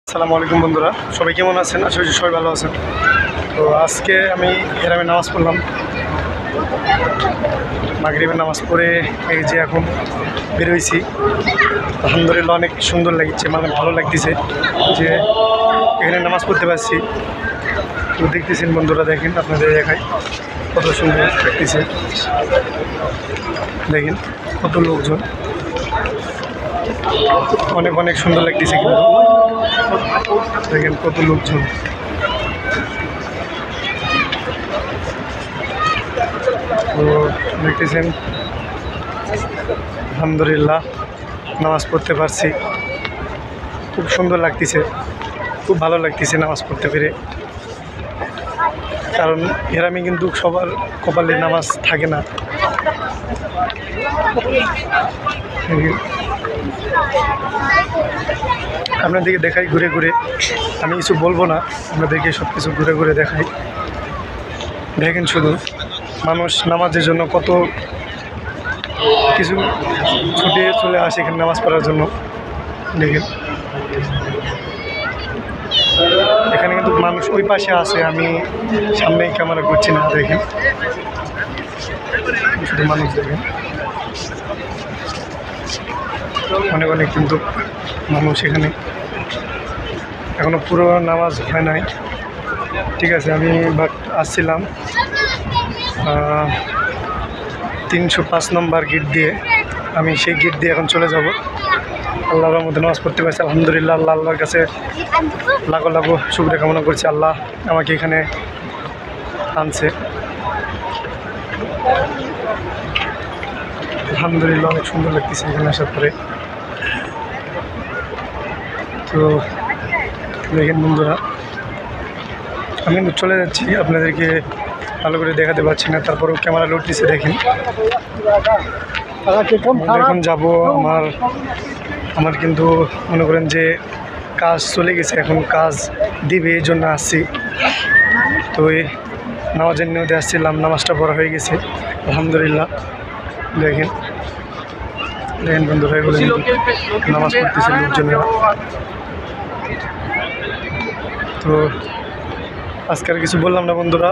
আসসালামু আলাইকুম বন্ধুরা, সবাই কেমন আছেন? আশা করি সবাই ভালো আছেন। তো আজকে আমি হেরামে নামাজ পড়লাম। মাগরিবের নামাজ পড়ে এই যে এখন বেরোইছি। আলহামদুলিল্লাহ অনেক সুন্দর লাগছে, মানে ভালো লাগতেছে যে এখানে নামাজ পড়তে পারছি। তো দেখতেছেন বন্ধুরা, দেখেন আপনাদের দেখাই কত সুন্দর লাগতেছে। দেখেন কত লোকজন, অনেক অনেক সুন্দর লাগতেছে। কিন্তু দেখেন কত লোকজন। তো দেখতেছেন আলহামদুলিল্লাহ নামাজ পড়তে পারছি, খুব সুন্দর লাগতেছে, খুব ভালো লাগতেছে নামাজ পড়তে পেরে। কারণ হেরামে কিন্তু সবার কপালে নামাজ থাকে না। আপনাদেরকে দেখাই ঘুরে ঘুরে, আমি কিছু বলবো না, আপনাদেরকে সব কিছু ঘুরে ঘুরে দেখাই। দেখেন শুধু মানুষ নামাজের জন্য কত কিছু ছুটে চলে আসে এখানে নামাজ পড়ার জন্য। দেখেন এখানে কিন্তু মানুষ ওই পাশে আছে, আমি সামনেই ক্যামেরা করছি না। দেখেন শুধু মানুষ, দেখেন অনেক অনেক কিন্তু মানুষ এখানে। এখনো পুরো নামাজ হয় নাই, ঠিক আছে। আমি বাট আসছিলাম 305 নম্বর গেট দিয়ে, আমি সেই গেট দিয়ে এখন চলে যাব। আল্লাহর মধ্যে নামাজ পড়তে পারছি আলহামদুলিল্লাহ। আল্লাহর কাছে লাখো লাখো শুকরিয়া কামনা করছি, আল্লাহ আমাকে এখানে আনছে। আলহামদুলিল্লাহ অনেক সুন্দর লাগতেছে এখানে আসার পরে। তো দেখেন বন্ধুরা, আমি চলে যাচ্ছি, আপনাদেরকে ভালো করে দেখাতে পারছি না, তারপরেও ক্যামেরা লোড দিচ্ছে। দেখেন এখন যাব। আমার কিন্তু মনে করেন যে কাজ চলে গেছে, এখন কাজ দিবে, এই জন্য আসছি। তো এই নামাজের নিয়তে আসছিলাম, নামাজটা পড়া হয়ে গেছে আলহামদুলিল্লাহ। দেখেন দেখেন বন্ধুরা, এগুলো নামাজ পড়তেছে লোকজনেরা। তো আজকে আর কিছু বললাম না বন্ধুরা,